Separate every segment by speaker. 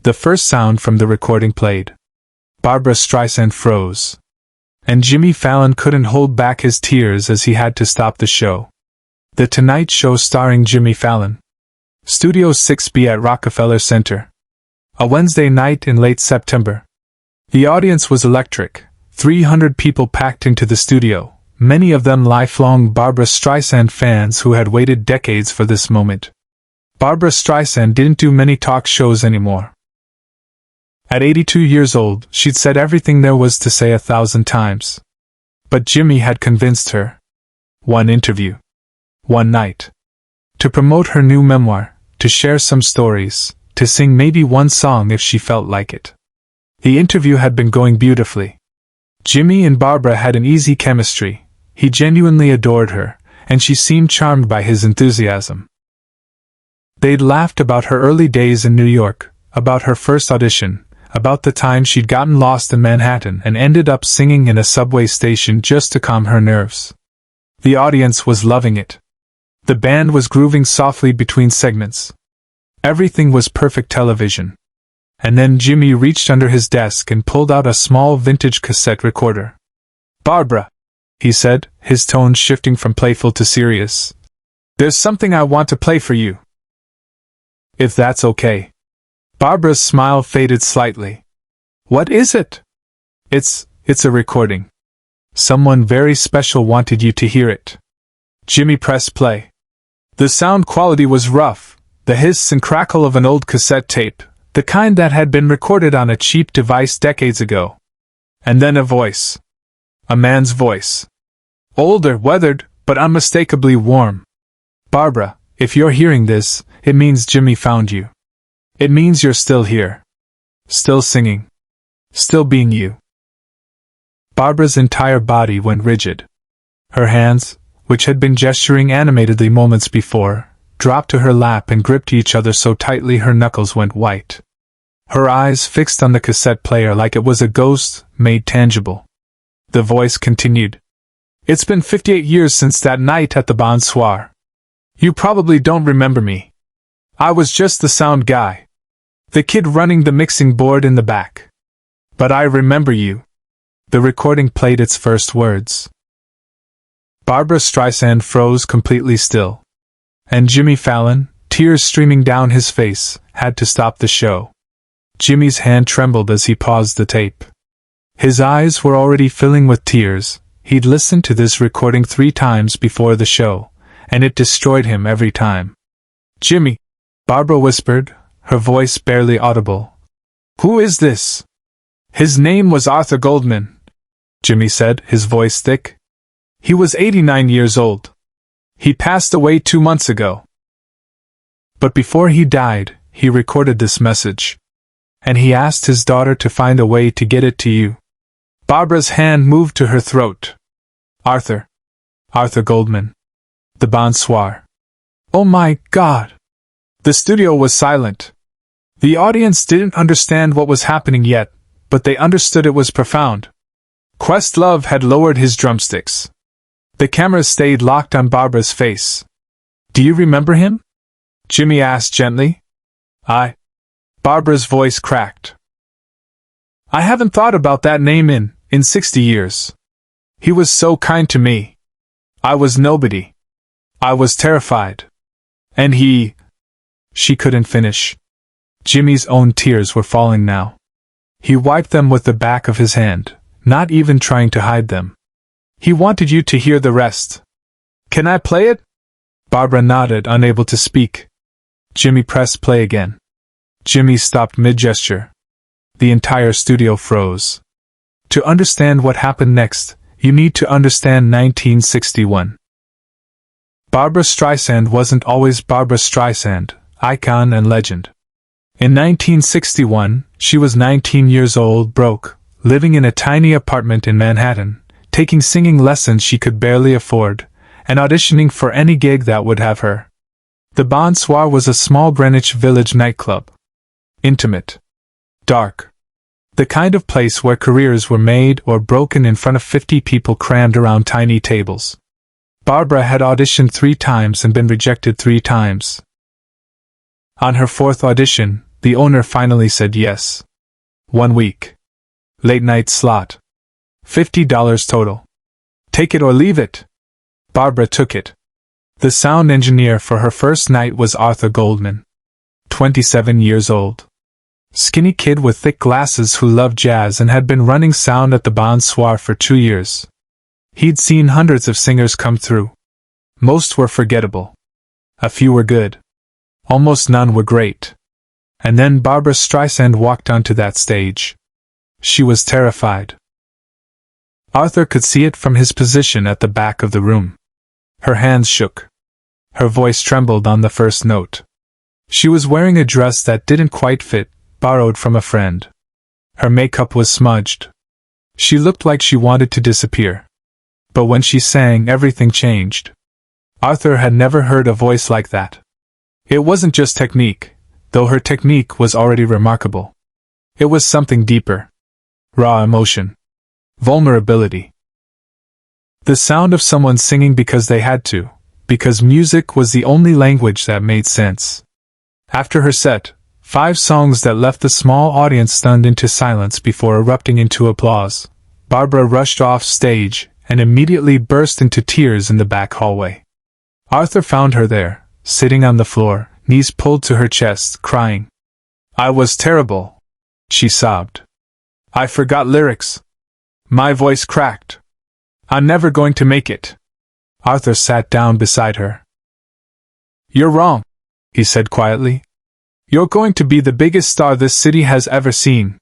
Speaker 1: The first sound from the recording played. Barbra Streisand froze. And Jimmy Fallon couldn't hold back his tears as he had to stop the show. The Tonight Show starring Jimmy Fallon. Studio 6B at Rockefeller Center. A Wednesday night in late September. The audience was electric. 300 people packed into the studio, many of them lifelong Barbra Streisand fans who had waited decades for this moment. Barbra Streisand didn't do many talk shows anymore. At 82 years old, she'd said everything there was to say 1,000 times. But Jimmy had convinced her. One interview. One night. To promote her new memoir, to share some stories, to sing maybe one song if she felt like it. The interview had been going beautifully. Jimmy and Barbra had an easy chemistry. He genuinely adored her, and she seemed charmed by his enthusiasm. They'd laughed about her early days in New York, about her first audition, about the time she'd gotten lost in Manhattan and ended up singing in a subway station just to calm her nerves. The audience was loving it. The band was grooving softly between segments. Everything was perfect television. And then Jimmy reached under his desk and pulled out a small vintage cassette recorder. "Barbra," he said, his tone shifting from playful to serious. "There's something I want to play for you. If that's okay." Barbra's smile faded slightly. "What is it?" It's a recording. Someone very special wanted you to hear it." Jimmy pressed play. The sound quality was rough, the hiss and crackle of an old cassette tape, the kind that had been recorded on a cheap device decades ago. And then a voice. A man's voice. Older, weathered, but unmistakably warm. "Barbra, if you're hearing this, it means Jimmy found you. It means you're still here. Still singing. Still being you." Barbra's entire body went rigid. Her hands, which had been gesturing animatedly moments before, dropped to her lap and gripped each other so tightly her knuckles went white. Her eyes fixed on the cassette player like it was a ghost, made tangible. The voice continued. "It's been 58 years since that night at the Bon Soir. You probably don't remember me. I was just the sound guy. The kid running the mixing board in the back. But I remember you." The recording played its first words. Barbra Streisand froze completely still. And Jimmy Fallon, tears streaming down his face, had to stop the show. Jimmy's hand trembled as he paused the tape. His eyes were already filling with tears. He'd listened to this recording 3 times before the show, and it destroyed him every time. "Jimmy," Barbra whispered, her voice barely audible. "Who is this?" "His name was Arthur Goldman," Jimmy said, his voice thick. "He was 89 years old. He passed away 2 months ago. But before he died, he recorded this message. And he asked his daughter to find a way to get it to you." Barbra's hand moved to her throat. Arthur Goldman. The Bon Soir. "Oh my God!" The studio was silent. The audience didn't understand what was happening yet, but they understood it was profound. Questlove had lowered his drumsticks. The camera stayed locked on Barbra's face. "Do you remember him?" Jimmy asked gently. Barbra's voice cracked. "I haven't thought about that name in 60 years. He was so kind to me. I was nobody. I was terrified. And he—" She couldn't finish. Jimmy's own tears were falling now. He wiped them with the back of his hand, not even trying to hide them. "He wanted you to hear the rest. Can I play it?" Barbra nodded, unable to speak. Jimmy pressed play again. Jimmy stopped mid-gesture. The entire studio froze. To understand what happened next, you need to understand 1961. Barbra Streisand wasn't always Barbra Streisand, icon and legend. In 1961, she was 19 years old, broke, living in a tiny apartment in Manhattan, taking singing lessons she could barely afford, and auditioning for any gig that would have her. The Bon Soir was a small Greenwich Village nightclub. Intimate. Dark. The kind of place where careers were made or broken in front of 50 people crammed around tiny tables. Barbra had auditioned 3 times and been rejected 3 times. On her 4th audition, the owner finally said yes. 1 week. Late night slot. $50 total. Take it or leave it. Barbra took it. The sound engineer for her first night was Arthur Goldman. 27 years old. Skinny kid with thick glasses who loved jazz and had been running sound at the Bon Soir for 2 years. He'd seen hundreds of singers come through. Most were forgettable. A few were good. Almost none were great. And then Barbra Streisand walked onto that stage. She was terrified. Arthur could see it from his position at the back of the room. Her hands shook. Her voice trembled on the first note. She was wearing a dress that didn't quite fit, borrowed from a friend. Her makeup was smudged. She looked like she wanted to disappear. But when she sang, everything changed. Arthur had never heard a voice like that. It wasn't just technique, though her technique was already remarkable. It was something deeper. Raw emotion. Vulnerability. The sound of someone singing because they had to, because music was the only language that made sense. After her set, 5 songs that left the small audience stunned into silence before erupting into applause, Barbra rushed off stage and immediately burst into tears in the back hallway. Arthur found her there, sitting on the floor, knees pulled to her chest, crying. "I was terrible," she sobbed. "I forgot lyrics. My voice cracked. I'm never going to make it." Arthur sat down beside her. "You're wrong," he said quietly. "You're going to be the biggest star this city has ever seen."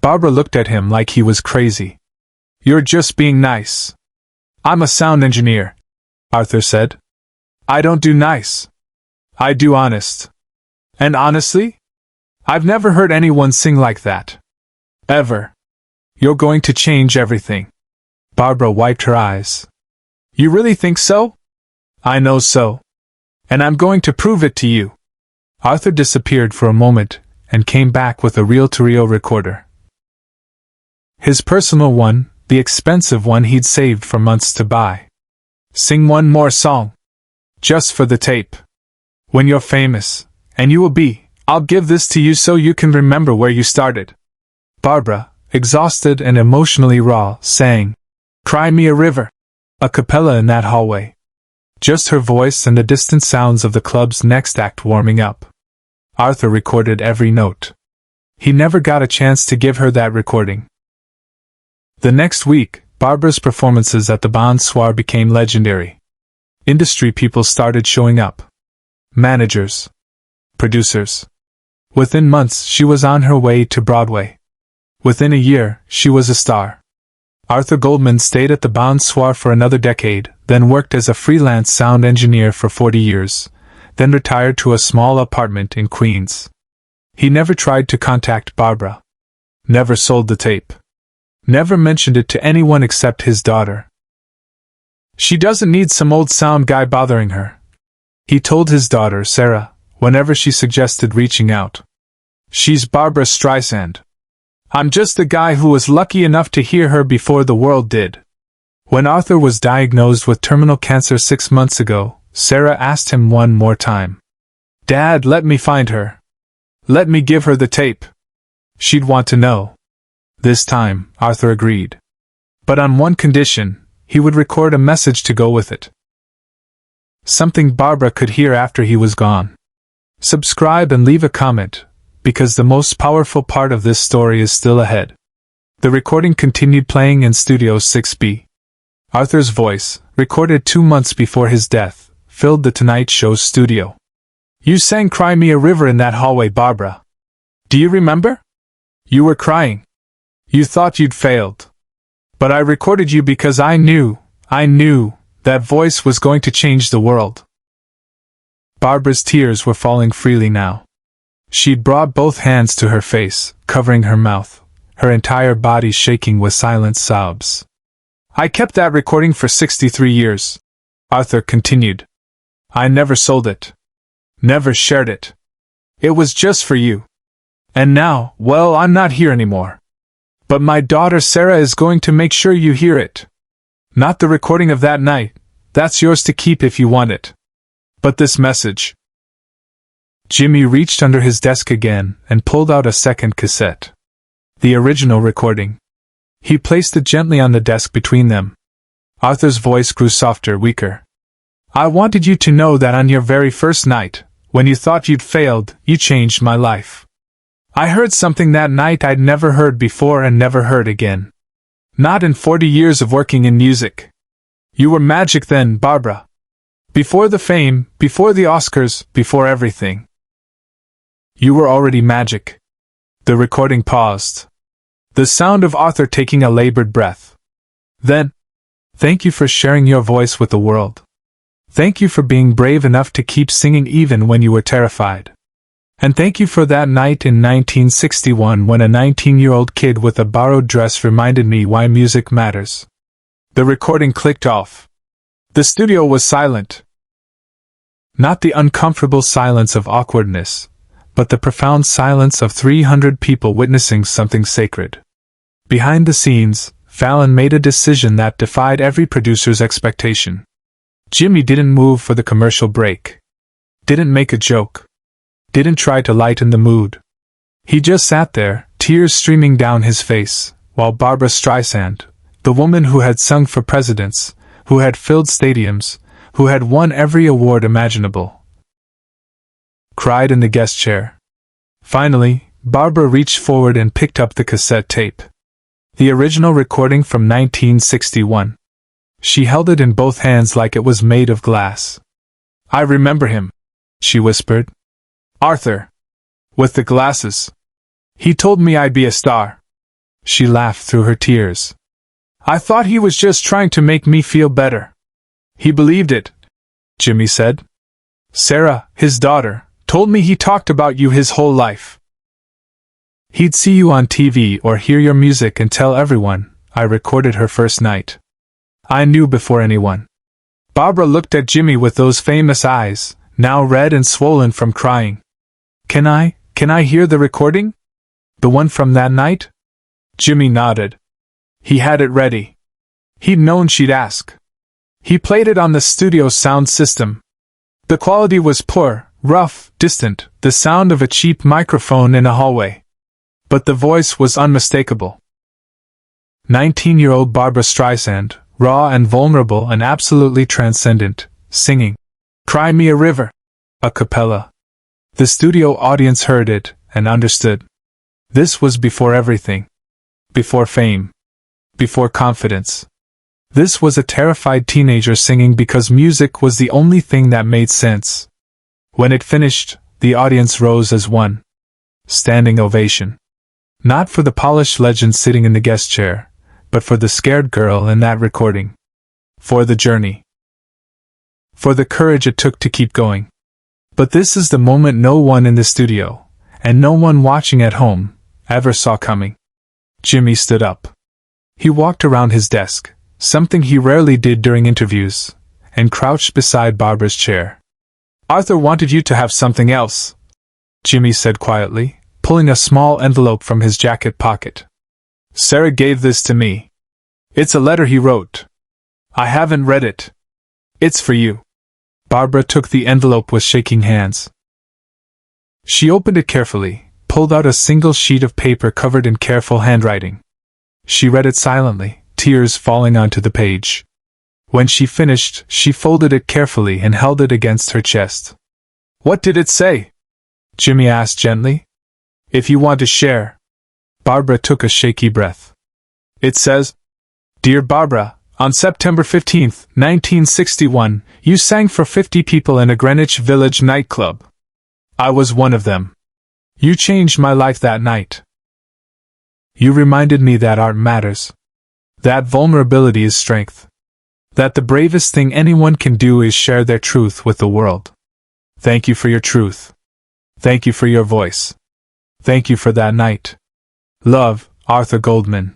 Speaker 1: Barbra looked at him like he was crazy. "You're just being nice." "I'm a sound engineer," Arthur said. "I don't do nice. I do honest. And honestly, I've never heard anyone sing like that. Ever. You're going to change everything." Barbra wiped her eyes. "You really think so?" "I know so. And I'm going to prove it to you." Arthur disappeared for a moment, and came back with a reel-to-reel recorder. His personal one, the expensive one he'd saved for months to buy. "Sing one more song. Just for the tape. When you're famous, and you will be, I'll give this to you so you can remember where you started." Barbra, exhausted and emotionally raw, sang, "Cry Me a River," a cappella in that hallway. Just her voice and the distant sounds of the club's next act warming up. Arthur recorded every note. He never got a chance to give her that recording. The next week, Barbra's performances at the Bon Soir became legendary. Industry people started showing up. Managers. Producers. Within months, she was on her way to Broadway. Within a year, she was a star. Arthur Goldman stayed at the Bon Soir for another decade, then worked as a freelance sound engineer for 40 years, then retired to a small apartment in Queens. He never tried to contact Barbra. Never sold the tape. Never mentioned it to anyone except his daughter. "She doesn't need some old sound guy bothering her," he told his daughter, Sarah, whenever she suggested reaching out. "She's Barbra Streisand. I'm just the guy who was lucky enough to hear her before the world did." When Arthur was diagnosed with terminal cancer 6 months ago, Sarah asked him one more time. "Dad, let me find her. Let me give her the tape." She'd want to know. This time, Arthur agreed. But on one condition, he would record a message to go with it. Something Barbra could hear after he was gone. Subscribe and leave a comment, because the most powerful part of this story is still ahead. The recording continued playing in Studio 6B. Arthur's voice, recorded 2 months before his death, filled the Tonight Show's studio. "You sang Cry Me a River in that hallway, Barbra. Do you remember? You were crying. You thought you'd failed. But I recorded you because I knew that voice was going to change the world." Barbra's tears were falling freely now. She'd brought both hands to her face, covering her mouth, her entire body shaking with silent sobs. "I kept that recording for 63 years, Arthur continued. "I never sold it. Never shared it. It was just for you. And now, well, I'm not here anymore. But my daughter Sarah is going to make sure you hear it. Not the recording of that night, that's yours to keep if you want it. But this message." Jimmy reached under his desk again and pulled out a second cassette. The original recording. He placed it gently on the desk between them. Arthur's voice grew softer, weaker. I wanted you to know that on your very first night, when you thought you'd failed, you changed my life. I heard something that night I'd never heard before and never heard again. Not in 40 years of working in music. You were magic then, Barbra. Before the fame, before the Oscars, before everything. You were already magic. The recording paused. The sound of Arthur taking a labored breath. Then, thank you for sharing your voice with the world. Thank you for being brave enough to keep singing even when you were terrified. And thank you for that night in 1961 when a 19-year-old kid with a borrowed dress reminded me why music matters. The recording clicked off. The studio was silent. Not the uncomfortable silence of awkwardness, but the profound silence of 300 people witnessing something sacred. Behind the scenes, Fallon made a decision that defied every producer's expectation. Jimmy didn't move for the commercial break. Didn't make a joke. Didn't try to lighten the mood. He just sat there, tears streaming down his face, while Barbra Streisand, the woman who had sung for presidents, who had filled stadiums, who had won every award imaginable, cried in the guest chair. Finally, Barbra reached forward and picked up the cassette tape. The original recording from 1961. She held it in both hands like it was made of glass. I remember him, she whispered. Arthur. With the glasses. He told me I'd be a star. She laughed through her tears. I thought he was just trying to make me feel better. He believed it, Jimmy said. Sarah, his daughter, told me he talked about you his whole life. He'd see you on TV or hear your music and tell everyone. I recorded her first night. I knew before anyone. Barbra looked at Jimmy with those famous eyes, now red and swollen from crying. Can I hear the recording? The one from that night? Jimmy nodded. He had it ready. He'd known she'd ask. He played it on the studio sound system. The quality was poor, rough, distant, the sound of a cheap microphone in a hallway. But the voice was unmistakable. 19-year-old Barbra Streisand, raw and vulnerable and absolutely transcendent, singing, Cry Me a River, a cappella. The studio audience heard it and understood. This was before everything. Before fame. Before confidence. This was a terrified teenager singing because music was the only thing that made sense. When it finished, the audience rose as one. Standing ovation. Not for the polished legend sitting in the guest chair, but for the scared girl in that recording. For the journey. For the courage it took to keep going. But this is the moment no one in the studio, and no one watching at home, ever saw coming. Jimmy stood up. He walked around his desk, something he rarely did during interviews, and crouched beside Barbra's chair. Arthur wanted you to have something else, Jimmy said quietly, pulling a small envelope from his jacket pocket. Sarah gave this to me. It's a letter he wrote. I haven't read it. It's for you. Barbra took the envelope with shaking hands. She opened it carefully, pulled out a single sheet of paper covered in careful handwriting. She read it silently, tears falling onto the page. When she finished, she folded it carefully and held it against her chest. What did it say? Jimmy asked gently. If you want to share. Barbra took a shaky breath. It says, Dear Barbra, on September 15, 1961, you sang for 50 people in a Greenwich Village nightclub. I was one of them. You changed my life that night. You reminded me that art matters. That vulnerability is strength. That the bravest thing anyone can do is share their truth with the world. Thank you for your truth. Thank you for your voice. Thank you for that night. Love, Arthur Goldman.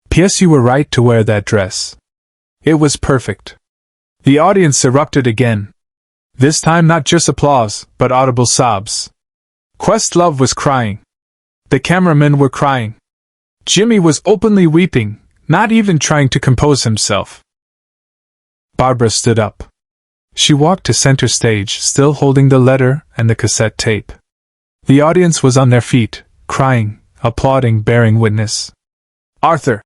Speaker 1: P.S. You were right to wear that dress. It was perfect. The audience erupted again. This time not just applause, but audible sobs. Questlove was crying. The cameramen were crying. Jimmy was openly weeping, not even trying to compose himself. Barbra stood up. She walked to center stage, still holding the letter and the cassette tape. The audience was on their feet, crying, applauding, bearing witness. "Arthur,"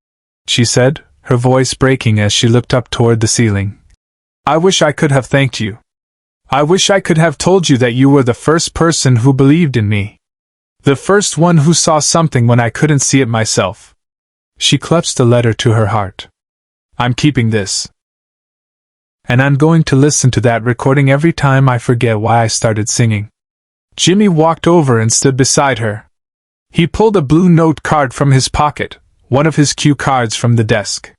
Speaker 1: she said, her voice breaking as she looked up toward the ceiling. "I wish I could have thanked you. I wish I could have told you that you were the first person who believed in me. The first one who saw something when I couldn't see it myself." She clutched the letter to her heart. "I'm keeping this. And I'm going to listen to that recording every time I forget why I started singing." Jimmy walked over and stood beside her. He pulled a blue note card from his pocket, one of his cue cards from the desk.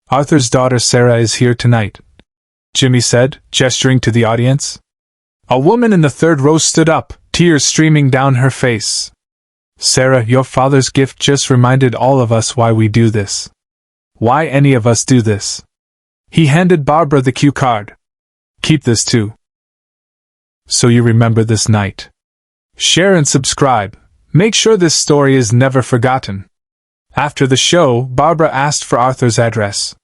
Speaker 1: "Arthur's daughter Sarah is here tonight," Jimmy said, gesturing to the audience. A woman in the third row stood up, tears streaming down her face. "Sarah, your father's gift just reminded all of us why we do this. Why any of us do this." He handed Barbara the cue card. "Keep this too, so you remember this night. Share and subscribe. Make sure this story is never forgotten." After the show, Barbara asked for Arthur's address.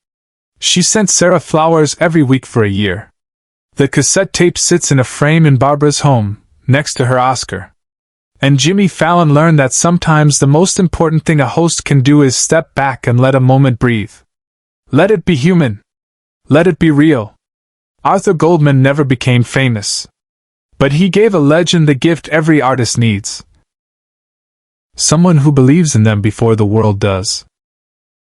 Speaker 1: She sent Sarah flowers every week for a year. The cassette tape sits in a frame in Barbara's home, next to her Oscar. And Jimmy Fallon learned that sometimes the most important thing a host can do is step back and let a moment breathe. Let it be human. Let it be real. Arthur Goldman never became famous, but he gave a legend the gift every artist needs. Someone who believes in them before the world does.